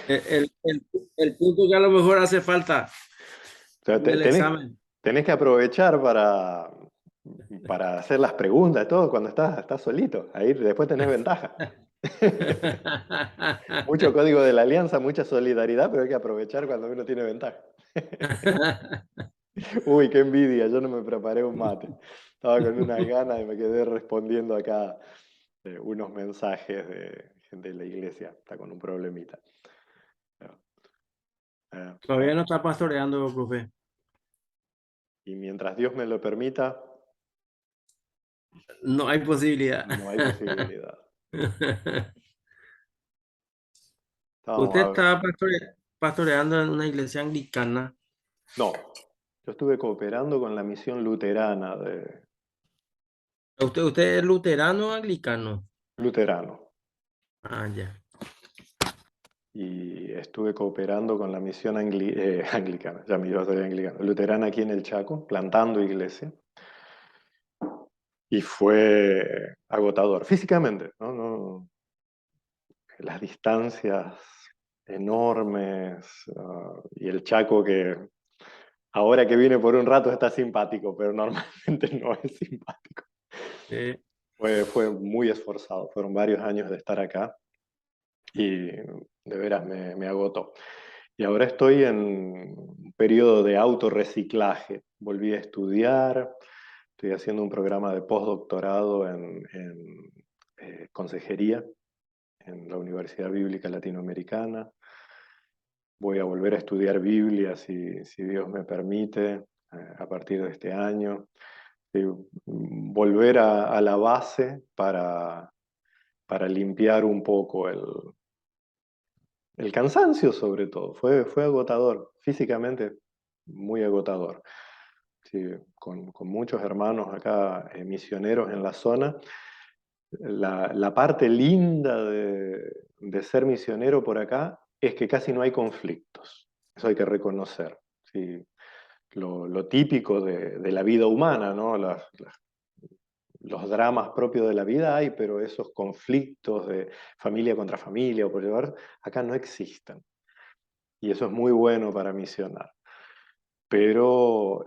El punto que a lo mejor hace falta O sea, en el examen. tenés que aprovechar para hacer las preguntas y todo cuando estás solito. Ahí después tenés ventaja. Mucho código de la alianza, mucha solidaridad, pero hay que aprovechar cuando uno tiene ventaja. Uy, qué envidia, yo no me preparé un mate. Estaba con unas ganas y me quedé respondiendo acá unos mensajes de gente de la iglesia. Está con un problemita. Pero, Todavía no está pastoreando, profe. y mientras Dios me lo permita, No hay posibilidad. no hay posibilidad. Estábamos Usted a- está pastoreando en una iglesia anglicana. No, yo estuve cooperando con la misión luterana de ¿Usted es luterano o anglicano? luterano Ah, ya. y estuve cooperando con la misión anglicana, ya me iba a salir anglicana, luterana aquí en el Chaco, plantando iglesia. Y fue agotador físicamente, ¿no? Las distancias enormes, y el Chaco que ahora que viene por un rato está simpático, pero normalmente no es simpático. Fue muy esforzado, fueron varios años de estar acá y de veras me agotó. Y ahora estoy en un periodo de autorreciclaje. Volví a estudiar, estoy haciendo un programa de postdoctorado en consejería en la Universidad Bíblica Latinoamericana. Voy a volver a estudiar Biblia si Dios me permite, a partir de este año. Sí, volver a la base para limpiar un poco el cansancio sobre todo. Fue agotador, físicamente muy agotador. Sí, con muchos hermanos acá, misioneros en la zona. La parte linda de ser misionero por acá es que casi no hay conflictos. Eso hay que reconocer. Sí, lo típico de la vida humana, ¿no? Los dramas propios de la vida hay, pero esos conflictos de familia contra familia o por llevar, acá no existen. Y eso es muy bueno para misionar. Pero,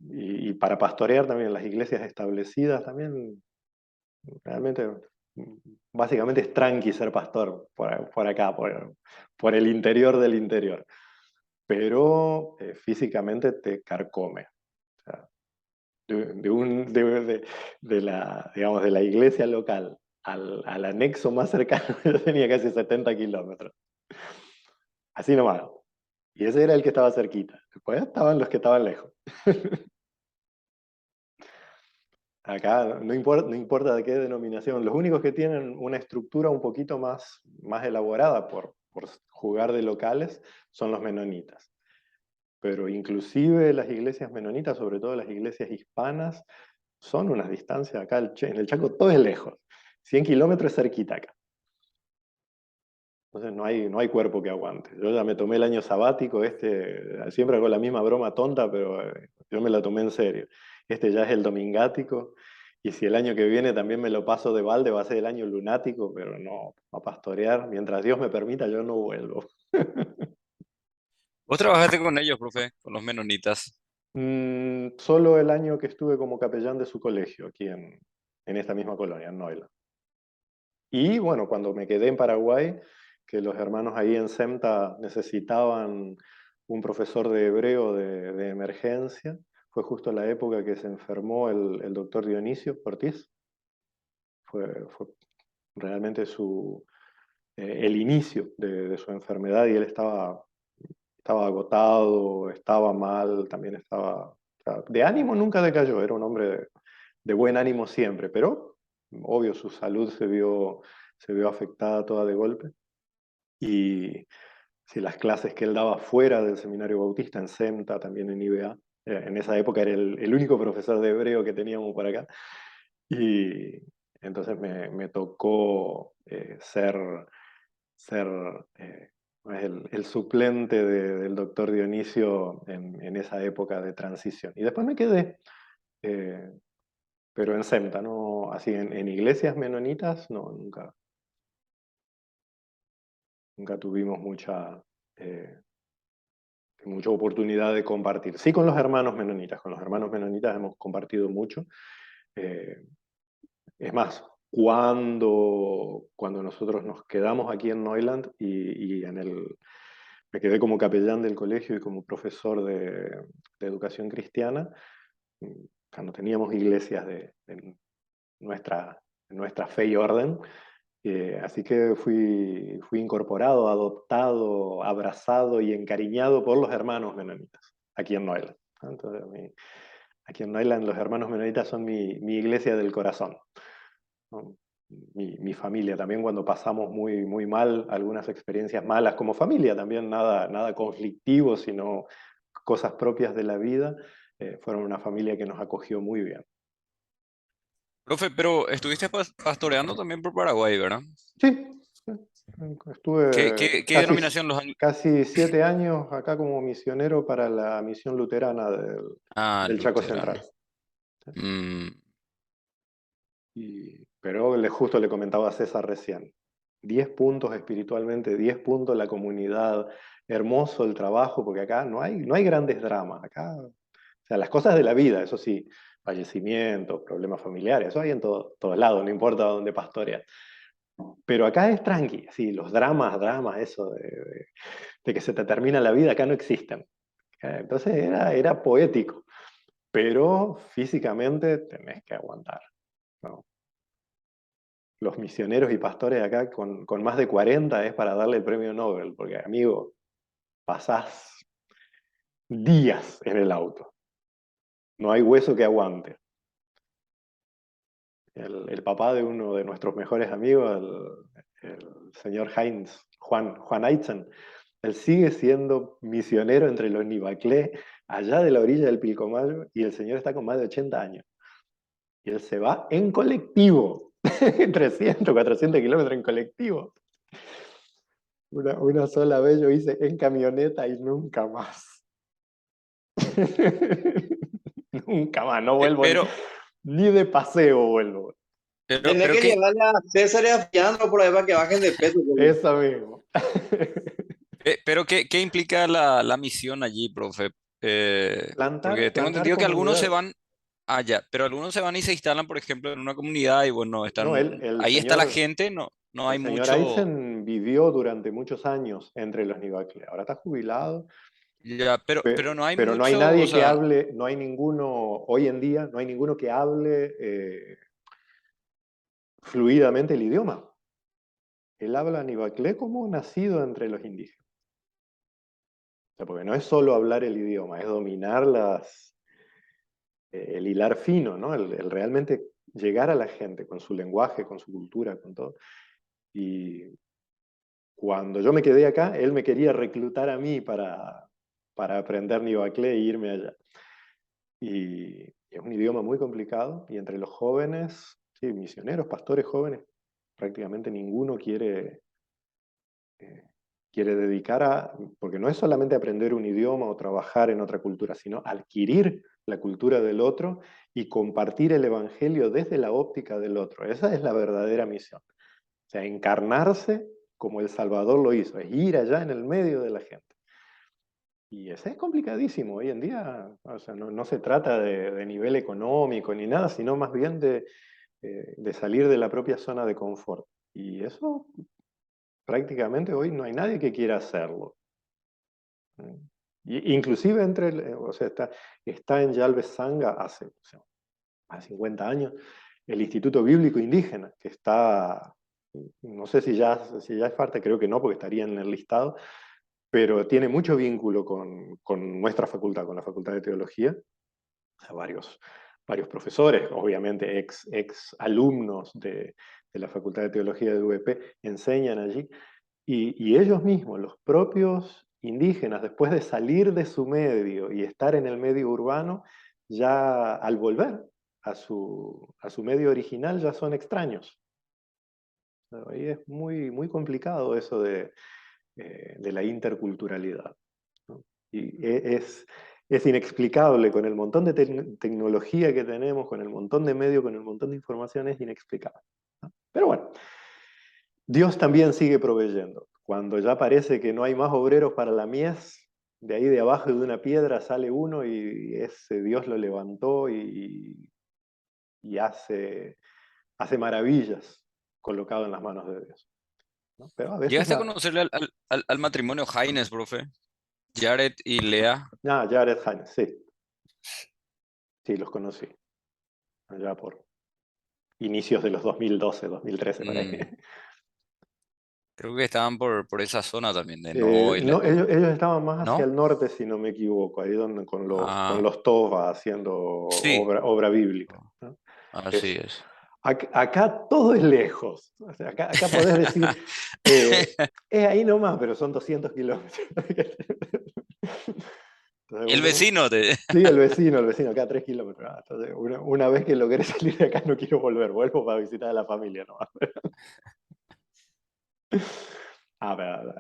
y para pastorear también las iglesias establecidas, también realmente, básicamente es tranqui ser pastor por acá, por el interior del interior. Pero físicamente te carcome. O sea, digamos, de la iglesia local al anexo más cercano, yo tenía casi 70 kilómetros. Así nomás. Y ese era el que estaba cerquita. Después estaban los que estaban lejos. Acá no importa de qué denominación, los únicos que tienen una estructura un poquito más elaborada por jugar de locales son los menonitas. Pero inclusive las iglesias menonitas, sobre todo las iglesias hispanas, son unas distancias acá en el Chaco, todo es lejos. 100 kilómetros es cerquita acá. Entonces no hay cuerpo que aguante. Yo ya me tomé el año sabático, siempre hago la misma broma tonta, pero yo me la tomé en serio. Este ya es el domingático, y si el año que viene también me lo paso de balde, va a ser el año lunático, pero no, a pastorear, mientras Dios me permita, yo no vuelvo. ¿Vos trabajaste con ellos, profe, con los menonitas? Solo el año que estuve como capellán de su colegio, aquí en esta misma colonia, en Noila. Y bueno, cuando me quedé en Paraguay, que los hermanos ahí en SEMTA necesitaban un profesor de hebreo de emergencia, fue justo la época que se enfermó el doctor Dionisio Ortiz. Fue realmente el inicio de su enfermedad, y él estaba agotado, estaba mal, también estaba... o sea, de ánimo nunca decayó, era un hombre de buen ánimo siempre, pero obvio su salud se vio afectada toda de golpe. Y si las clases que él daba fuera del seminario bautista, en SEMTA, también en IBA, en esa época era el único profesor de hebreo que teníamos por acá, y entonces me tocó ser el suplente del doctor Dionisio en esa época de transición. Y después me quedé, eh, pero en SEMTA, no así en iglesias menonitas, no, nunca, nunca tuvimos mucha oportunidad de compartir. Sí, con los hermanos menonitas hemos compartido mucho. Es más, cuando nosotros nos quedamos aquí en Neuland me quedé como capellán del colegio y como profesor de educación cristiana, cuando teníamos iglesias de nuestra fe y orden. Así que fui incorporado, adoptado, abrazado y encariñado por los hermanos menonitas, aquí en Neuland. Entonces, aquí en Neuland los hermanos menonitas son mi iglesia del corazón, ¿no? Mi familia también, cuando pasamos muy, muy mal, algunas experiencias malas como familia también, nada conflictivo, sino cosas propias de la vida, fueron una familia que nos acogió muy bien. Profe, pero estuviste pastoreando también por Paraguay, ¿verdad? Sí, ¿Qué, estuve qué denominación los años? casi 7 años acá como misionero para la misión luterana Ah, del Chaco luterano. Central. Mm, Pero justo le comentaba a César recién, 10 puntos espiritualmente, 10 puntos la comunidad, hermoso el trabajo, porque acá no hay grandes dramas, acá, o sea, las cosas de la vida, eso sí, fallecimientos, problemas familiares, eso hay en todos lados, no importa dónde pastoreas. Pero acá es tranqui, sí, los dramas, eso de que se te termina la vida, acá no existen. Entonces era poético, pero físicamente tenés que aguantar, ¿no? Los misioneros y pastores acá con más de 40 es para darle el premio Nobel, porque amigo, pasás días en el auto, no hay hueso que aguante. El papá de uno de nuestros mejores amigos, el señor Heinz, Juan Aitzen, él sigue siendo misionero entre los Nivaclé, allá de la orilla del Pilcomayo, y el señor está con más de 80 años. Y él se va en colectivo, 300, 400 kilómetros en colectivo. Una sola vez yo hice en camioneta y nunca más. Nunca más, no vuelvo pero, ni de paseo vuelvo. Tenés pero que qué, llevarle a César y a Fiandro por ahí para que bajen de peso. Eso mismo. pero qué implica la misión allí, profe. Porque tengo Plantar entendido que algunos se comunidades. van allá, pero algunos se van y se instalan, por ejemplo, en una comunidad y bueno, No, están, ahí está la gente, no el hay señor mucho, Aizen vivió durante muchos años entre los Nivaclé. Ahora está jubilado, ya, pero no hay pero no hay mucho, o nadie que sea, hable, no hay ninguno, hoy en día, no hay ninguno que hable fluidamente el idioma. Él habla Nivaclé como nacido entre los indígenas. O sea, porque no es solo hablar el idioma, es dominar el hilar fino, ¿no? El realmente llegar a la gente con su lenguaje, con su cultura, con todo. Y cuando yo me quedé acá, él me quería reclutar a mí para aprender Nivaclé e irme allá. Y es un idioma muy complicado, y entre los jóvenes, sí, misioneros, pastores jóvenes, prácticamente ninguno quiere dedicar porque no es solamente aprender un idioma o trabajar en otra cultura, sino adquirir la cultura del otro y compartir el evangelio desde la óptica del otro. Esa es la verdadera misión. O sea, encarnarse como el Salvador lo hizo, es ir allá en el medio de la gente. Y eso es complicadísimo hoy en día. O sea, no se trata de nivel económico ni nada, sino más bien de salir de la propia zona de confort. Y eso prácticamente hoy no hay nadie que quiera hacerlo. Inclusive o sea, está en Yalves Sanga hace, o sea, más de 50 años, el Instituto Bíblico Indígena, que está, no sé si ya es parte, creo que no, porque estaría en el listado, pero tiene mucho vínculo con nuestra facultad, con la Facultad de Teología. O sea, varios profesores, obviamente ex alumnos de la Facultad de Teología de UEP, enseñan allí. Y ellos mismos, los propios indígenas, después de salir de su medio y estar en el medio urbano, ya al volver a su medio original ya son extraños. Ahí es muy, muy complicado eso de la interculturalidad, ¿no? Y es inexplicable con el montón de tecnología que tenemos, con el montón de medios, con el montón de información, es inexplicable, ¿no? Pero bueno, Dios también sigue proveyendo. cuando ya parece que no hay más obreros para la mies, de ahí de abajo de una piedra sale uno y ese Dios lo levantó y hace maravillas colocado en las manos de Dios, ¿no? Pero a veces ¿Llegaste a conocerle al matrimonio Haines, profe? Jared y Lea. Jared Haines, sí. Sí, los conocí. Allá por inicios de los 2012, 2013, por ahí. Creo que estaban por esa zona también, de No, Noila. ellos estaban más hacia ¿No? el norte, si no me equivoco, ahí donde con Ah, los Tova haciendo sí, obra bíblica, ¿no? así es. Acá todo es lejos. O sea, acá podés decir, es ahí nomás, pero son 200 kilómetros. Entonces El vecino de... sí, el vecino, acá a 3 kilómetros. Entonces, una vez que logré salir de acá, no quiero volver, vuelvo para visitar a la familia nomás. Pero,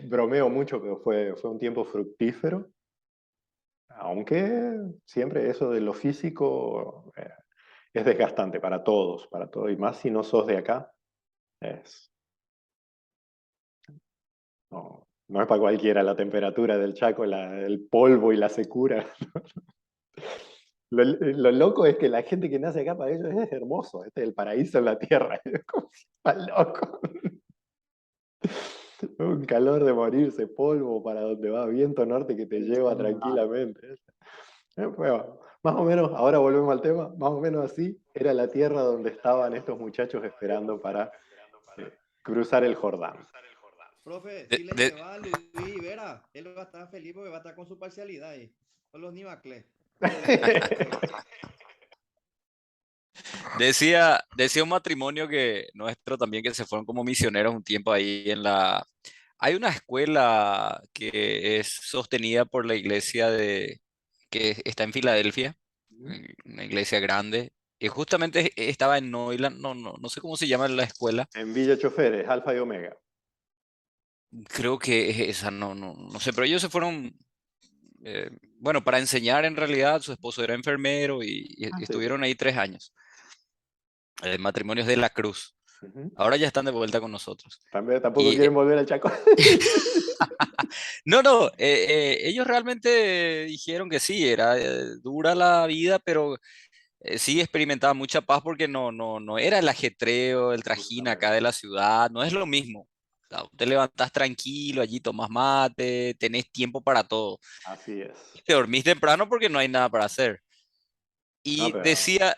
bromeo mucho, pero fue un tiempo fructífero. Aunque siempre eso de lo físico es desgastante para todos, y más si no sos de acá, no es para cualquiera la temperatura del Chaco, el polvo y la secura. Lo loco es que la gente que nace acá para ellos es hermoso, este es el paraíso en la tierra. Está loco. Un calor de morirse, polvo para donde va, viento norte que te lleva tranquilamente. Bueno, más o menos, ahora volvemos al tema, más o menos así era la tierra donde estaban estos muchachos esperando para cruzar el Jordán. Profe, si le lleva a Luis Vera, él va a estar feliz porque va a estar con su parcialidad ahí. Con los Nivacles. Decía un matrimonio que nuestro también que se fueron como misioneros un tiempo ahí en la... Hay una escuela que es sostenida por la iglesia que está en Filadelfia, una iglesia grande, y justamente estaba en Noyland, no sé cómo se llama la escuela. En Villa Choferes, Alfa y Omega. Creo que es esa, no sé, pero ellos se fueron, bueno, para enseñar en realidad, su esposo era enfermero y Sí. estuvieron ahí 3 años. Matrimonios de la Cruz. Ahora ya están de vuelta con nosotros. Tampoco quieren volver al Chaco. No, ellos realmente dijeron que sí, era dura la vida, pero sí experimentaban mucha paz porque no era el ajetreo, el trajín acá de la ciudad, no es lo mismo. O sea, te levantás tranquilo, allí tomás mate, tenés tiempo para todo. Así es. Te dormís temprano porque no hay nada para hacer. No, Y pero...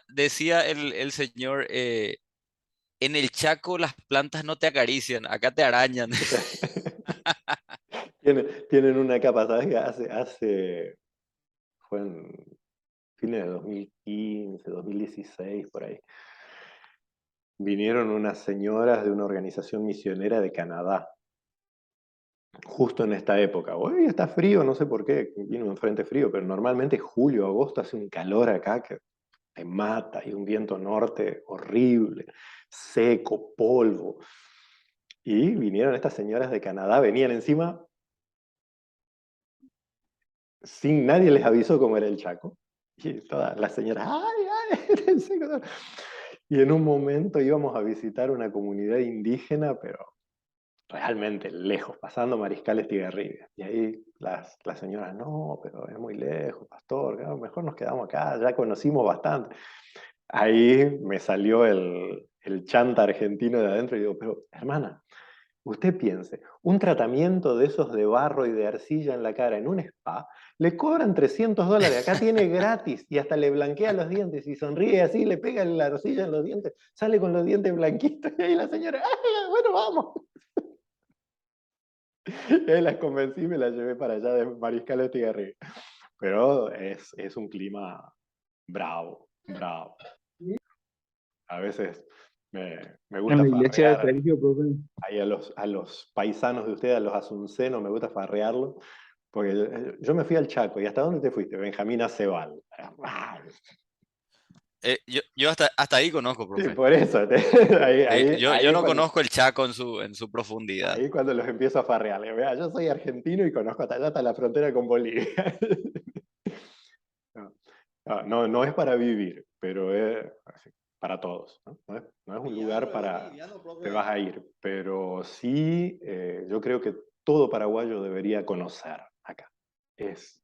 decía el señor, en el Chaco las plantas no te acarician, acá te arañan. tienen una capa, ¿sabes? Fue en fines de 2015, 2016, por ahí. Vinieron unas señoras de una organización misionera de Canadá, justo en esta época. Hoy está frío, no sé por qué, vino un frente frío, pero normalmente julio, agosto hace un calor acá que te mata, y un viento norte horrible, seco, polvo. Y vinieron estas señoras de Canadá, venían encima, sin nadie les avisó cómo era el Chaco. Y todas las señoras, ¡ay, era el seco! Y en un momento íbamos a visitar una comunidad indígena, pero realmente lejos, pasando Mariscal Estigarribia. Y ahí las señoras, no, pero es muy lejos, pastor, claro, mejor nos quedamos acá, ya conocimos bastante. Ahí me salió el chanta argentino de adentro y digo, pero hermana, usted piense, un tratamiento de esos de barro y de arcilla en la cara en un spa, le cobran $300, acá tiene gratis y hasta le blanquea los dientes y sonríe así, le pega la arcilla en los dientes, sale con los dientes blanquitos y ahí la señora, ¡ay, bueno, vamos! Y ahí las convencí y me las llevé para allá de Mariscal Estigarribia. Pero es un clima bravo, bravo. A veces me gusta En la iglesia de farrear Sergio, profe. ahí a los paisanos de ustedes, a los asuncenos, me gusta farrearlo, porque yo me fui al Chaco. ¿Y hasta dónde te fuiste? Benjamín Acebal. Yo hasta ahí conozco, Sí, profe. por eso. Yo Ahí es no conozco el Chaco en su profundidad. ahí cuando los empiezo a farrear. Le digo, "Vea, yo soy argentino y conozco hasta allá, hasta la frontera con Bolivia". No es para vivir, pero para todos, ¿no? No es un Villano, lugar ¿verdad? para Villano, profe. te vas a ir, pero sí, yo creo que todo paraguayo debería conocer acá. Es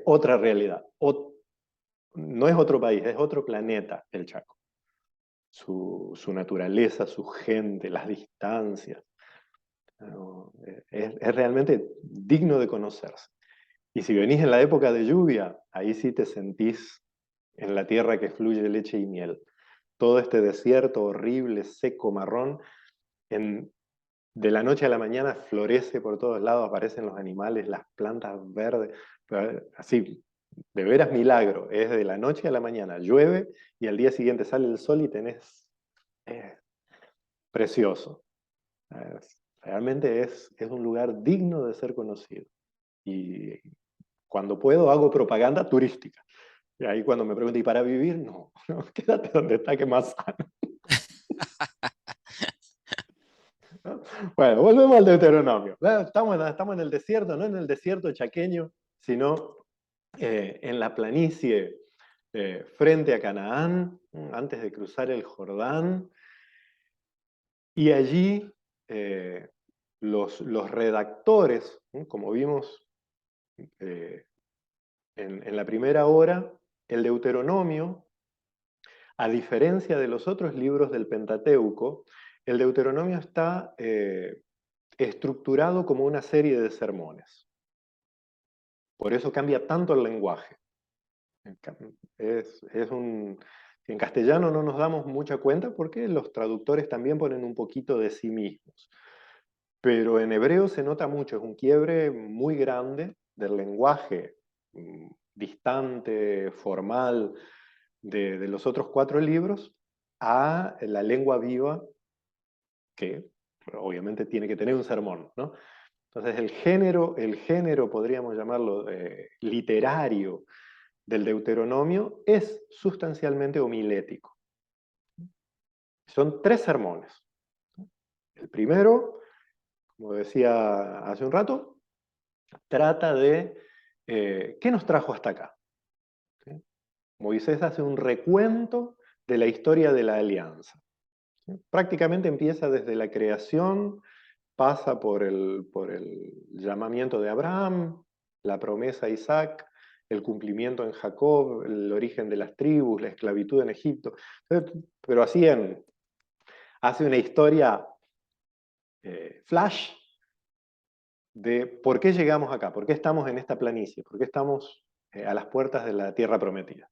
otra realidad. No es otro país, es otro planeta el Chaco. Su naturaleza, su gente, las distancias. ¿No? Es realmente digno de conocerse. Y si venís en la época de lluvia, ahí sí te sentís en la tierra que fluye leche y miel. Todo este desierto horrible, seco, marrón, de la noche a la mañana florece por todos lados, aparecen los animales, las plantas verdes, así, de veras milagro. Es de la noche a la mañana, llueve y al día siguiente sale el sol y tenés... precioso. Realmente es un lugar digno de ser conocido. Y cuando puedo hago propaganda turística. Y ahí cuando me preguntan, ¿y para vivir? No, no, quédate donde está, que es más sano. ¿No? Bueno, volvemos al Deuteronomio. Estamos en el desierto, no en el desierto chaqueño, sino en la planicie frente a Canaán, antes de cruzar el Jordán. Y allí los redactores, como vimos en la primera hora, el Deuteronomio, a diferencia de los otros libros del Pentateuco, el Deuteronomio está estructurado como una serie de sermones. Por eso cambia tanto el lenguaje. En castellano no nos damos mucha cuenta porque los traductores también ponen un poquito de sí mismos. Pero en hebreo se nota mucho, es un quiebre muy grande del lenguaje distante, formal de los otros 4 libros a la lengua viva que obviamente tiene que tener un sermón, ¿no? Entonces el género podríamos llamarlo literario del Deuteronomio es sustancialmente homilético. Son 3 sermones. El primero, como decía hace un rato, trata de ¿qué nos trajo hasta acá? ¿Sí? Moisés hace un recuento de la historia de la alianza. ¿Sí? Prácticamente empieza desde la creación, pasa por el llamamiento de Abraham, la promesa a Isaac, el cumplimiento en Jacob, el origen de las tribus, la esclavitud en Egipto. Pero así hace una historia flash de por qué llegamos acá, por qué estamos en esta planicie, por qué estamos a las puertas de la tierra prometida.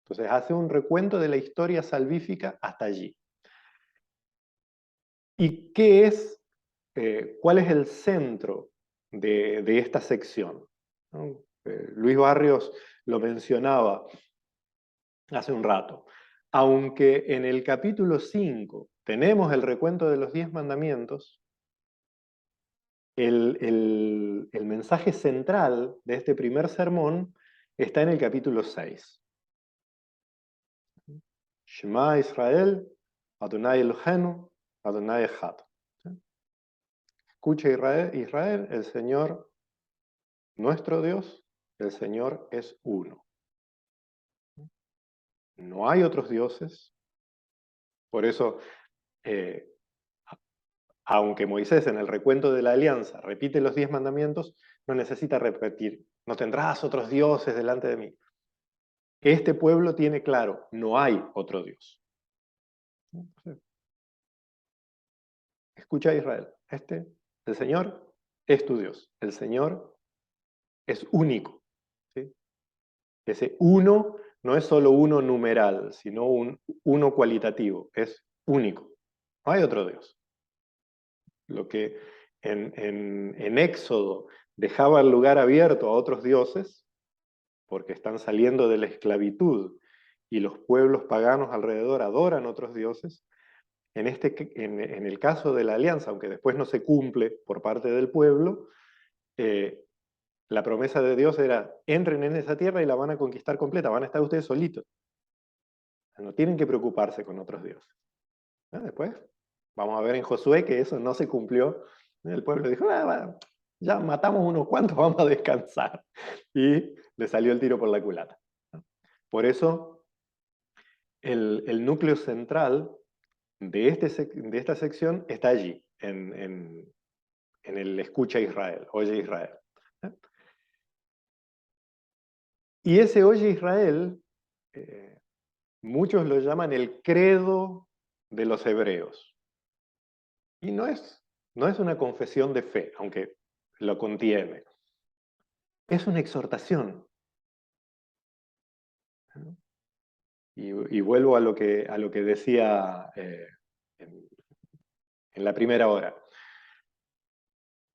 Entonces hace un recuento de la historia salvífica hasta allí. ¿Y cuál es el centro de esta sección? ¿No? Luis Barrios lo mencionaba hace un rato. Aunque en el capítulo 5 tenemos el recuento de los 10 mandamientos, el mensaje central de este primer sermón está en el capítulo 6. Shema Israel, Adonai Elohenu, Adonai Echad. Escucha Israel, el Señor, nuestro Dios, el Señor es uno. No hay otros dioses. Por eso, aunque Moisés en el recuento de la alianza repite los 10 mandamientos, no necesita repetir, no tendrás otros dioses delante de mí. Este pueblo tiene claro, no hay otro Dios. Escucha Israel, el Señor es tu Dios, el Señor es único. ¿Sí? Ese uno no es solo uno numeral, sino un uno cualitativo, es único. No hay otro Dios. Lo que en Éxodo dejaba el lugar abierto a otros dioses, porque están saliendo de la esclavitud y los pueblos paganos alrededor adoran otros dioses, en el caso de la alianza, aunque después no se cumple por parte del pueblo, la promesa de Dios era, entren en esa tierra y la van a conquistar completa, van a estar ustedes solitos. No tienen que preocuparse con otros dioses. Después, vamos a ver en Josué que eso no se cumplió. El pueblo dijo, ya matamos unos cuantos, vamos a descansar. Y le salió el tiro por la culata. Por eso, el núcleo central de esta sección está allí, en el Escucha Israel, Oye Israel. Y ese Oye Israel, muchos lo llaman el credo de los hebreos. Y no es una confesión de fe, aunque lo contiene. Es una exhortación. Y vuelvo a lo que decía en la primera hora.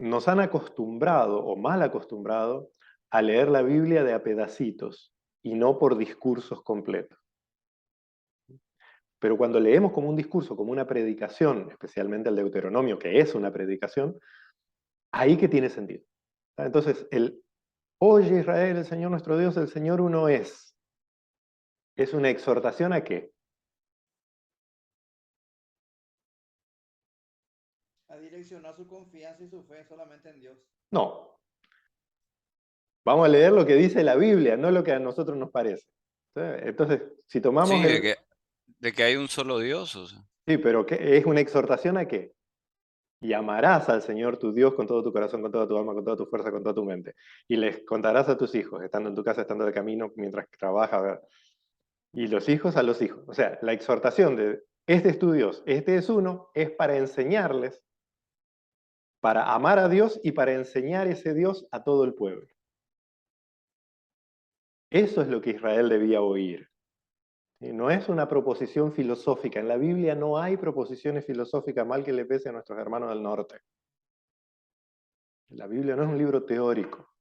Nos han acostumbrado, o mal acostumbrado, a leer la Biblia de a pedacitos y no por discursos completos. Pero cuando leemos como un discurso, como una predicación, especialmente el Deuteronomio, que es una predicación, ahí que tiene sentido. Entonces, Oye Israel, el Señor nuestro Dios, el Señor uno es. ¿Es una exhortación a qué? A direccionar su confianza y su fe solamente en Dios. No. Vamos a leer lo que dice la Biblia, no lo que a nosotros nos parece. Entonces, si tomamos Sí, de que hay un solo Dios. O sea. Sí, pero ¿es una exhortación a qué? Y amarás al Señor tu Dios con todo tu corazón, con toda tu alma, con toda tu fuerza, con toda tu mente. Y les contarás a tus hijos, estando en tu casa, estando de camino, mientras trabajas, ¿verdad? Y los hijos a los hijos. O sea, la exhortación de este es tu Dios, este es uno, es para enseñarles, para amar a Dios y para enseñar ese Dios a todo el pueblo. Eso es lo que Israel debía oír. No es una proposición filosófica. En la Biblia no hay proposiciones filosóficas, mal que le pese a nuestros hermanos del norte. La Biblia no es un libro teórico.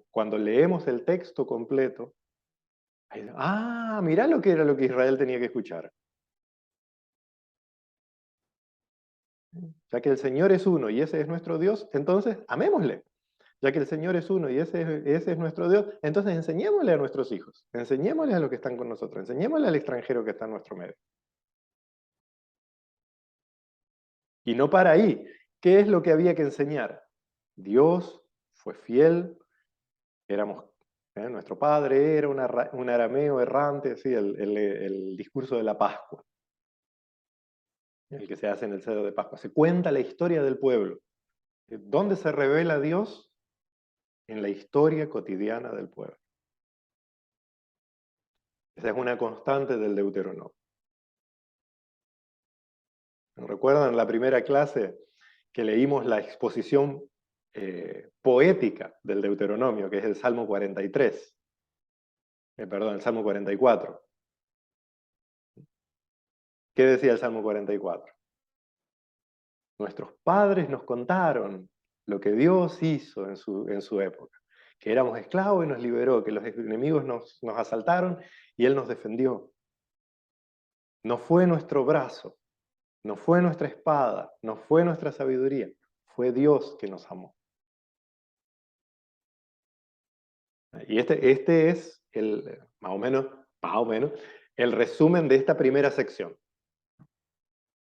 Cuando leemos el texto completo, mirá lo que era lo que Israel tenía que escuchar. Ya que el Señor es uno y ese es nuestro Dios, entonces amémosle. Ya que el Señor es uno y ese es nuestro Dios, entonces enseñémosle a nuestros hijos, enseñémosle a los que están con nosotros, enseñémosle al extranjero que está en nuestro medio. Y no para ahí. ¿Qué es lo que había que enseñar? Dios fue fiel, nuestro padre era un arameo errante, sí, el discurso de la Pascua, el que se hace en el Cedro de Pascua. Se cuenta la historia del pueblo. ¿Dónde se revela Dios? En la historia cotidiana del pueblo. Esa es una constante del Deuteronomio. ¿Recuerdan la primera clase que leímos la exposición poética del Deuteronomio, que es el Salmo 43? Perdón, el Salmo 44. ¿Qué decía el Salmo 44? Nuestros padres nos contaron lo que Dios hizo en su época, que éramos esclavos y nos liberó, que los enemigos nos asaltaron y Él nos defendió. No fue nuestro brazo, no fue nuestra espada, no fue nuestra sabiduría, fue Dios que nos amó. Y este es más o menos, el resumen de esta primera sección.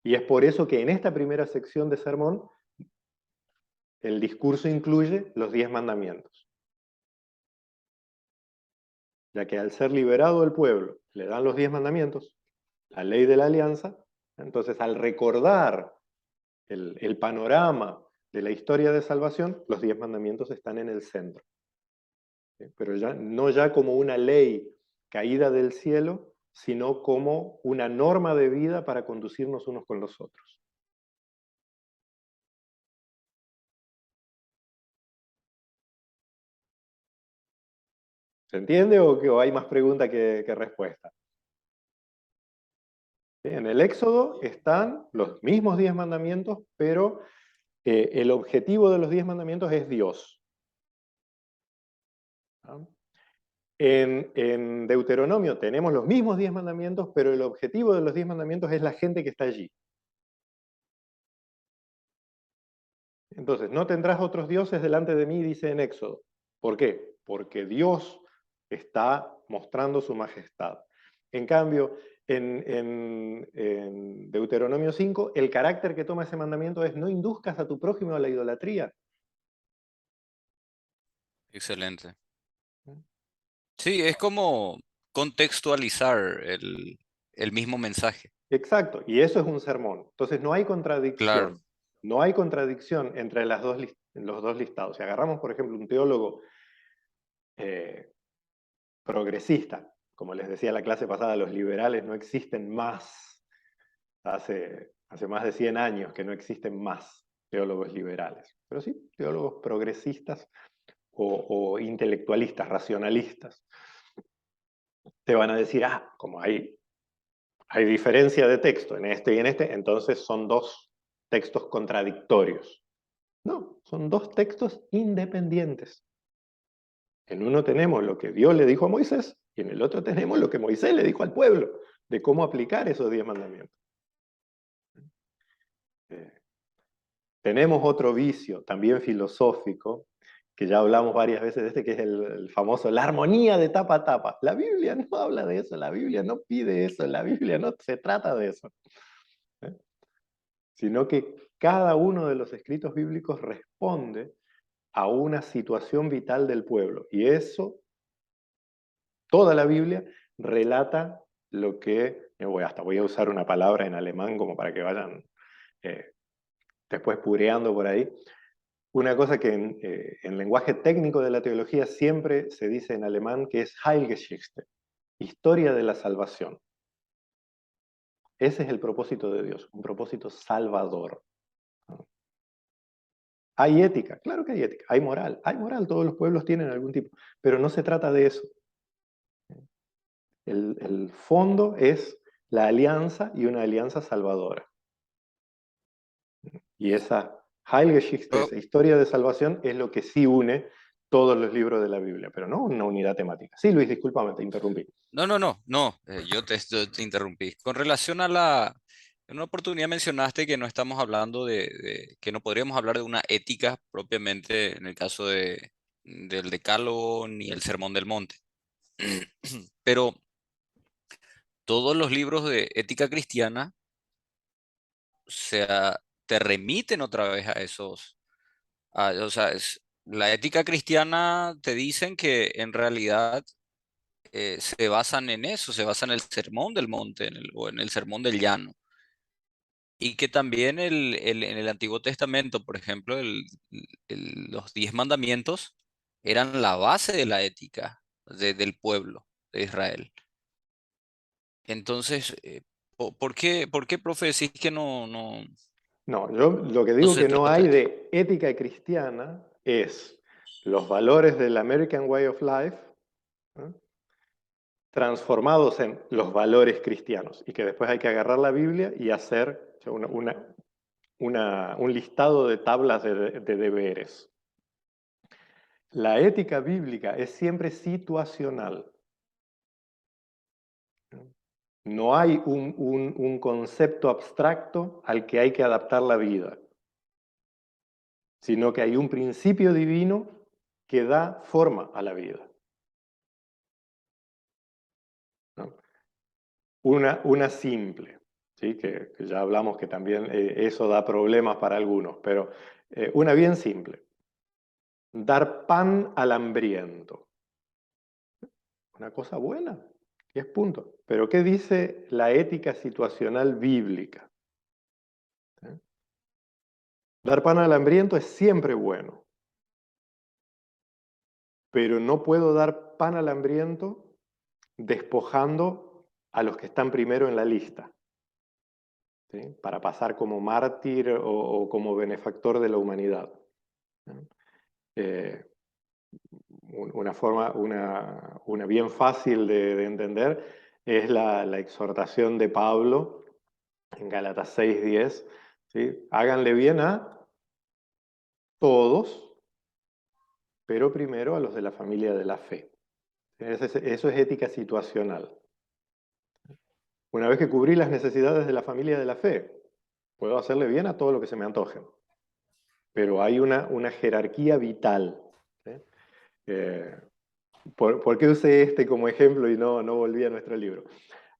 Y es por eso que en esta primera sección de sermón el discurso incluye los 10 mandamientos. Ya que al ser liberado el pueblo le dan los 10 mandamientos, la ley de la alianza, entonces al recordar el panorama de la historia de salvación, los 10 mandamientos están en el centro. Pero no ya como una ley caída del cielo, sino como una norma de vida para conducirnos unos con los otros. ¿Se entiende o hay más pregunta que respuesta? En el Éxodo están los mismos 10 mandamientos, pero el objetivo de los 10 mandamientos es Dios. ¿No? En Deuteronomio tenemos los mismos 10 mandamientos, pero el objetivo de los 10 mandamientos es la gente que está allí. Entonces, no tendrás otros dioses delante de mí, dice en Éxodo. ¿Por qué? Porque Dios está mostrando su majestad. En cambio, en Deuteronomio 5, el carácter que toma ese mandamiento es no induzcas a tu prójimo a la idolatría. Excelente. Sí, es como contextualizar el mismo mensaje. Exacto, y eso es un sermón. Entonces no hay contradicción. Claro. No hay contradicción entre los dos listados. Si agarramos, por ejemplo, un teólogo progresista, como les decía la clase pasada, los liberales no existen más. Hace más de 100 años que no existen más teólogos liberales. Pero sí, teólogos progresistas o intelectualistas, racionalistas. Te van a decir, como hay diferencia de texto en este y en este, entonces son dos textos contradictorios. No, son dos textos independientes. En uno tenemos lo que Dios le dijo a Moisés y en el otro tenemos lo que Moisés le dijo al pueblo de cómo aplicar esos 10 mandamientos. Tenemos otro vicio, también filosófico, que ya hablamos varias veces de este, que es el famoso, la armonía de tapa a tapa. La Biblia no habla de eso, la Biblia no pide eso, la Biblia no se trata de eso. Sino que cada uno de los escritos bíblicos responde a una situación vital del pueblo. Y eso, toda la Biblia relata lo que, hasta voy a usar una palabra en alemán como para que vayan después pureando por ahí. Una cosa que en lenguaje técnico de la teología siempre se dice en alemán que es Heilgeschichte, historia de la salvación. Ese es el propósito de Dios, un propósito salvador. ¿Hay ética? Claro que hay ética. Hay moral, todos los pueblos tienen algún tipo, pero no se trata de eso. El fondo es la alianza y una alianza salvadora. Y esa Heilgeschichte, Yo- esa historia de salvación, es lo que sí une todos los libros de la Biblia, pero no una unidad temática. Sí, Luis, discúlpame, te interrumpí. no, yo te interrumpí. Con relación en una oportunidad mencionaste que no estamos hablando que no podríamos hablar de una ética propiamente en el caso del Decálogo ni el Sermón del Monte. Pero todos los libros de ética cristiana, o sea, te remiten otra vez a esos. O sea, la ética cristiana te dicen que en realidad se basan en eso, se basan en el sermón del monte o en el sermón del llano. Y que también en el Antiguo Testamento, por ejemplo, los 10 mandamientos eran la base de la ética del pueblo de Israel. Entonces, por qué, profe, decís que No, yo lo que no digo se que no trata? hay de ética cristiana es los valores del American Way of Life, ¿eh? Transformados en los valores cristianos y que después hay que agarrar la Biblia y hacer un listado de tablas de deberes. La ética bíblica es siempre situacional. No hay un concepto abstracto al que hay que adaptar la vida, sino que hay un principio divino que da forma a la vida. ¿No? Una simple, ¿sí? Que ya hablamos que también eso da problemas para algunos, pero una bien simple. Dar pan al hambriento. Una cosa buena, 10 puntos. Pero ¿qué dice la ética situacional bíblica? ¿Eh? Dar pan al hambriento es siempre bueno, pero no puedo dar pan al hambriento despojando a los que están primero en la lista, ¿sí? Para pasar como mártir o como benefactor de la humanidad. Eh, una forma, una bien fácil de entender es la exhortación de Pablo en Gálatas 6:10, ¿sí? Háganle bien a todos, pero primero a los de la familia de la fe. Eso es ética situacional. Una vez que cubrí las necesidades de la familia de la fe, puedo hacerle bien a todo lo que se me antoje. Pero hay una jerarquía vital. ¿Sí? ¿Por qué usé este como ejemplo y no volví a nuestro libro?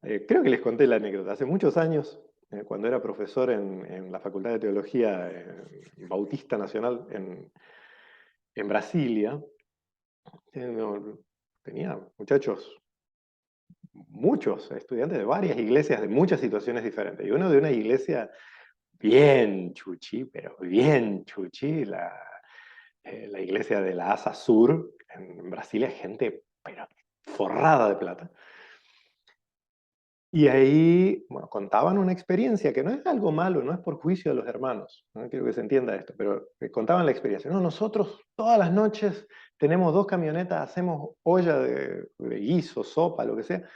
Creo que les conté la anécdota. Hace muchos años, cuando era profesor en la Facultad de Teología Bautista Nacional en Brasilia, tenía muchachos muchos estudiantes de varias iglesias, de muchas situaciones diferentes. Y uno de una iglesia bien chuchi, pero bien chuchi, la iglesia de la Asa Sur, en Brasil, es gente pero forrada de plata. Y ahí, bueno, contaban una experiencia que no es algo malo, no es por juicio de los hermanos, no quiero que se entienda esto, pero contaban la experiencia. No, nosotros todas las noches tenemos 2 camionetas, hacemos olla de guiso, sopa, lo que sea,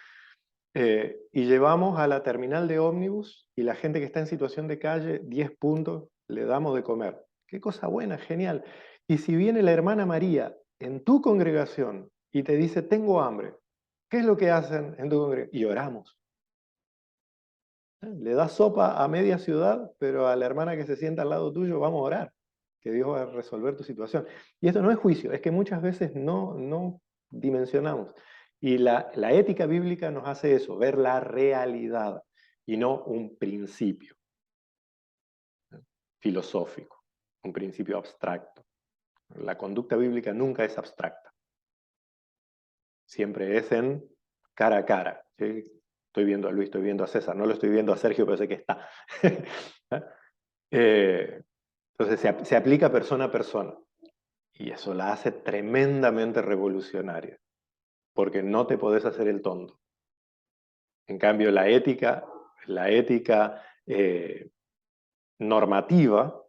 y llevamos a la terminal de ómnibus y la gente que está en situación de calle, 10 puntos, le damos de comer. Qué cosa buena, genial. Y si viene la hermana María en tu congregación y te dice, tengo hambre, ¿qué es lo que hacen en tu congregación? Y oramos. Le das sopa a media ciudad, pero a la hermana que se sienta al lado tuyo vamos a orar, que Dios va a resolver tu situación. Y esto no es juicio, es que muchas veces no dimensionamos. Y la ética bíblica nos hace eso, ver la realidad y no un principio filosófico, un principio abstracto. La conducta bíblica nunca es abstracta, siempre es en cara a cara. ¿Sí? Estoy viendo a Luis, estoy viendo a César, no lo estoy viendo a Sergio, pero sé que está. Entonces se aplica persona a persona y eso la hace tremendamente revolucionaria, porque no te podés hacer el tonto. En cambio, la ética normativa,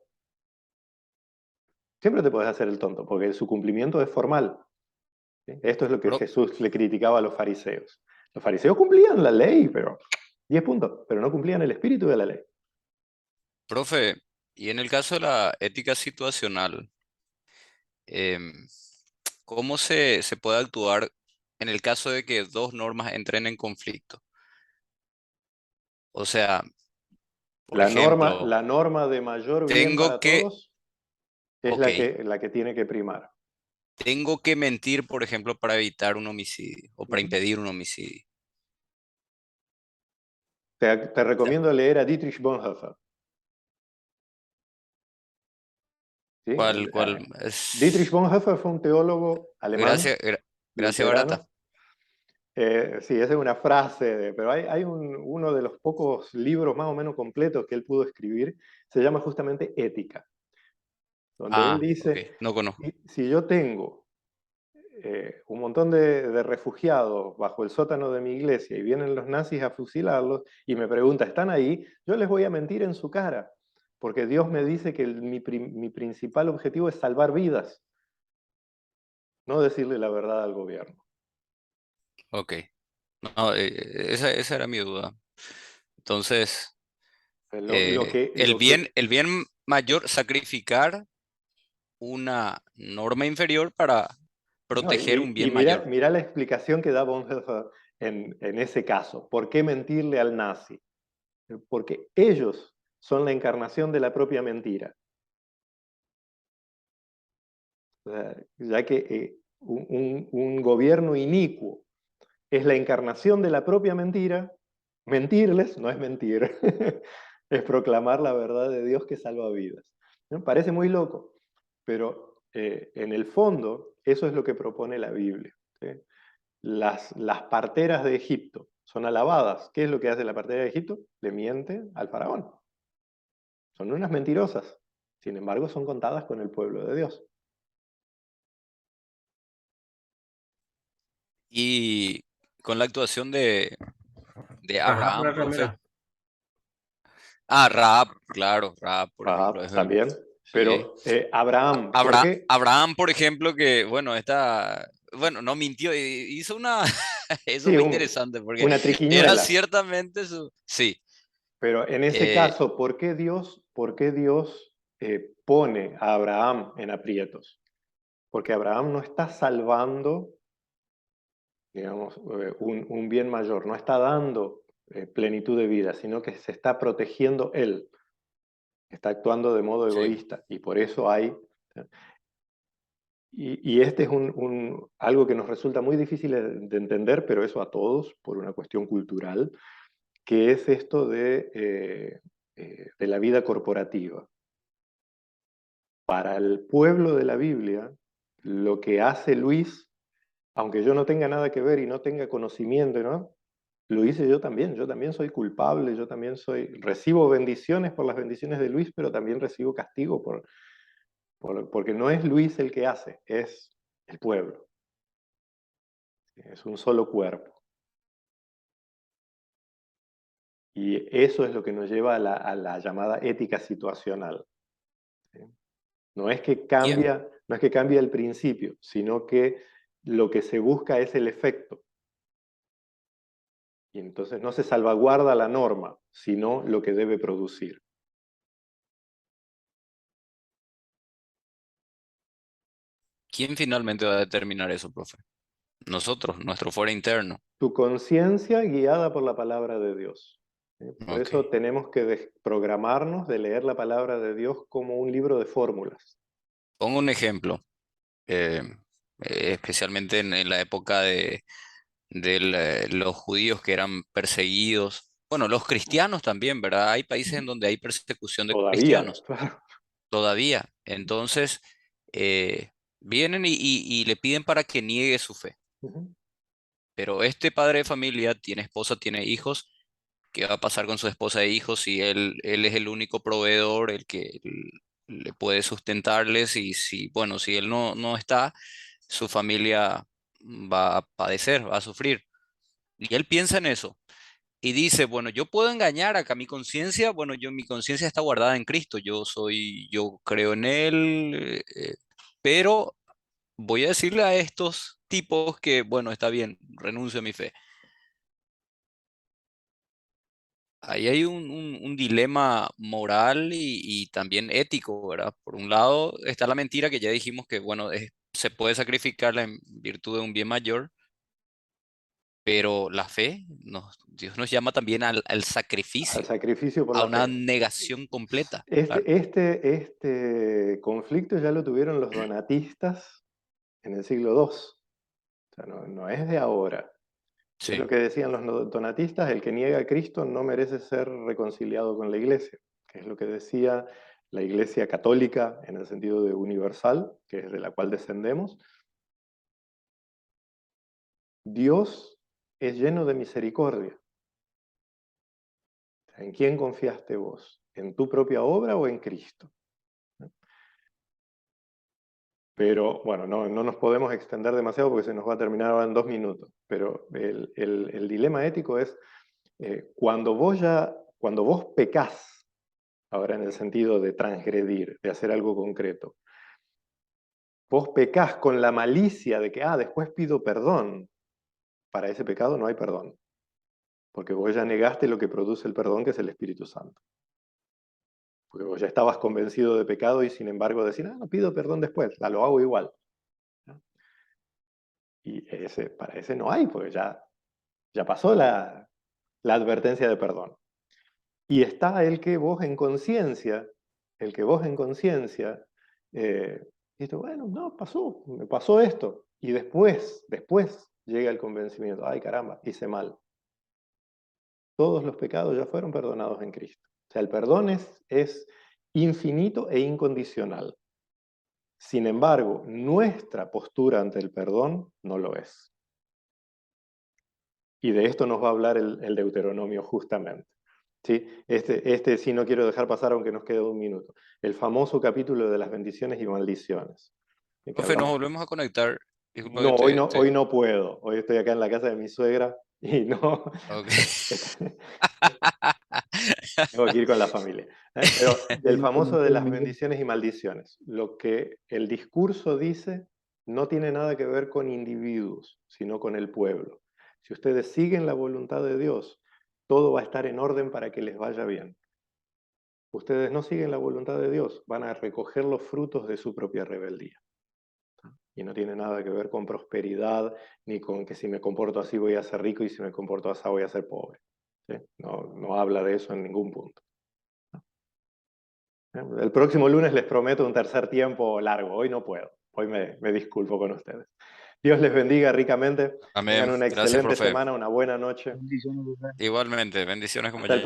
siempre te podés hacer el tonto, porque su cumplimiento es formal. ¿Sí? Esto es lo que Pro- Jesús le criticaba a los fariseos. Los fariseos cumplían la ley, pero 10 puntos, pero no cumplían el espíritu de la ley. Profe, y en el caso de la ética situacional, em, ¿cómo se puede actuar en el caso de que dos normas entren en conflicto? O sea, por ejemplo, La norma de mayor bien tengo para que, todos es ok, la que tiene que primar. tengo que mentir, por ejemplo, para evitar un homicidio o para Ujú. impedir un homicidio. Te recomiendo leer a Dietrich Bonhoeffer. ¿Sí? ¿Cuál Dietrich es? Bonhoeffer fue un teólogo alemán, Gracias, gracias, Barata. luterano. Sí, esa es una frase, pero hay uno de los pocos libros más o menos completos que él pudo escribir, se llama justamente Ética, donde él Ah, ok, dice, no conozco. si yo tengo un montón de refugiados bajo el sótano de mi iglesia y vienen los nazis a fusilarlos y me pregunta, ¿están ahí? Yo les voy a mentir en su cara, porque Dios me dice que mi principal objetivo es salvar vidas, no decirle la verdad al gobierno. Ok, no, esa era mi duda. Entonces, el bien mayor, sacrificar una norma inferior para No, proteger un y bien mayor. mira la explicación que da Bonhoeffer en ese caso. ¿Por qué mentirle al nazi? Porque ellos son la encarnación de la propia mentira. O sea, ya que un gobierno inicuo es la encarnación de la propia mentira, mentirles no es mentir, es proclamar la verdad de Dios que salva vidas. ¿No? Parece muy loco, pero en el fondo eso es lo que propone la Biblia. ¿Sí? Las parteras de Egipto son alabadas. ¿Qué es lo que hace la partera de Egipto? Le miente al faraón. Son unas mentirosas. Sin embargo, son contadas con el pueblo de Dios. Y con la actuación de Ajá, Abraham, la profe. remera. Ah, Raab, claro, Raab, por ejemplo. Ah, también. Sí. Pero Abraham, ¿por qué? Abraham, por ejemplo, que, bueno, bueno, no mintió, hizo una, eso Sí, fue interesante, porque una era triquiñuela. ciertamente sí, Pero en ese eh, caso, por qué Dios pone a Abraham en aprietos? Porque Abraham no está salvando, digamos, un bien mayor, no está dando plenitud de vida, sino que se está protegiendo él, está actuando de modo sí. egoísta y por eso hay... Y este es algo que nos resulta muy difícil de entender, pero eso a todos, por una cuestión cultural, que es esto de la vida corporativa. Para el pueblo de la Biblia, lo que hace Luis, aunque yo no tenga nada que ver y no tenga conocimiento, ¿no? lo hice yo también soy culpable, recibo bendiciones por las bendiciones de Luis, pero también recibo castigo porque no es Luis el que hace, es el pueblo. Es un solo cuerpo. Y eso es lo que nos lleva a la llamada ética situacional. ¿Sí? No es que cambia el principio, sino que lo que se busca es el efecto. Y entonces no se salvaguarda la norma, sino lo que debe producir. ¿Quién finalmente va a determinar eso, profe? Nosotros, nuestro fuero interno. Tu conciencia guiada por la palabra de Dios. Por Ok. eso tenemos que programarnos de leer la palabra de Dios como un libro de fórmulas. Pongo un ejemplo, eh, especialmente en la época de los judíos que eran perseguidos. Bueno, los cristianos también, ¿verdad? Hay países en donde hay persecución de Todavía, cristianos, claro. todavía. Entonces, vienen y le piden para que niegue su fe. Ujú. Pero este padre de familia tiene esposa, tiene hijos. ¿Qué va a pasar con su esposa e hijos si él es el único proveedor, el que le puede sustentarles? Y si, bueno, si él no está, su familia va a padecer, va a sufrir. Y él piensa en eso y dice, bueno, yo puedo engañar acá mi conciencia, bueno, mi conciencia está guardada en Cristo, yo creo en Él, pero voy a decirle a estos tipos que, bueno, está bien, renuncio a mi fe. Ahí hay un dilema moral y también ético, ¿verdad? Por un lado está la mentira que ya dijimos que, bueno, se puede sacrificarla en virtud de un bien mayor, pero la fe, Dios nos llama también al Al sacrificio, sacrificio por a la una fe. negación completa. Claro. Este conflicto ya lo tuvieron los donatistas en el siglo II. O sea, no es de ahora. Es Sí. lo que decían los donatistas, el que niega a Cristo no merece ser reconciliado con la Iglesia, que es lo que decía la Iglesia católica en el sentido de universal, que es de la cual descendemos. Dios es lleno de misericordia. ¿En quién confiaste vos? ¿En tu propia obra o en Cristo? Pero bueno, no nos podemos extender demasiado porque se nos va a terminar ahora en 2 minutos. Pero el dilema ético es cuando vos pecás, ahora en el sentido de transgredir, de hacer algo concreto, vos pecás con la malicia de que, después pido perdón. Para ese pecado no hay perdón, porque vos ya negaste lo que produce el perdón, que es el Espíritu Santo. Porque vos ya estabas convencido de pecado y sin embargo decís, no pido perdón después, lo hago igual. ¿No? Y para ese no hay, porque ya pasó la advertencia de perdón. Y está el que vos en conciencia, dices, bueno, no, me pasó esto. Y después llega el convencimiento, ay caramba, hice mal. Todos los pecados ya fueron perdonados en Cristo. O sea, el perdón es infinito e incondicional. Sin embargo, nuestra postura ante el perdón no lo es. Y de esto nos va a hablar el Deuteronomio justamente. ¿Sí? Este sí no quiero dejar pasar aunque nos quede 1 minuto. El famoso capítulo de las bendiciones y maldiciones. Que Profe, nos hablamos. volvemos a conectar. Disculpa No, que hoy no puedo. Hoy estoy acá en la casa de mi suegra y no. Ok. Tengo que ir con la familia. Pero del Bueno, famoso de las bendiciones y maldiciones. Lo que el discurso dice no tiene nada que ver con individuos, sino con el pueblo. Si ustedes siguen la voluntad de Dios, todo va a estar en orden para que les vaya bien. Ustedes no siguen la voluntad de Dios, van a recoger los frutos de su propia rebeldía. Y no tiene nada que ver con prosperidad, ni con que si me comporto así voy a ser rico y si me comporto así voy a ser pobre. ¿Sí? No habla de eso en ningún punto. El próximo lunes les prometo un tercer tiempo largo. Hoy no puedo. Hoy me disculpo con ustedes. Dios les bendiga ricamente. Tengan Amén. una Gracias, excelente profe. semana, una buena noche. bendiciones, Rubén. Igualmente, bendiciones, Hasta el compañero.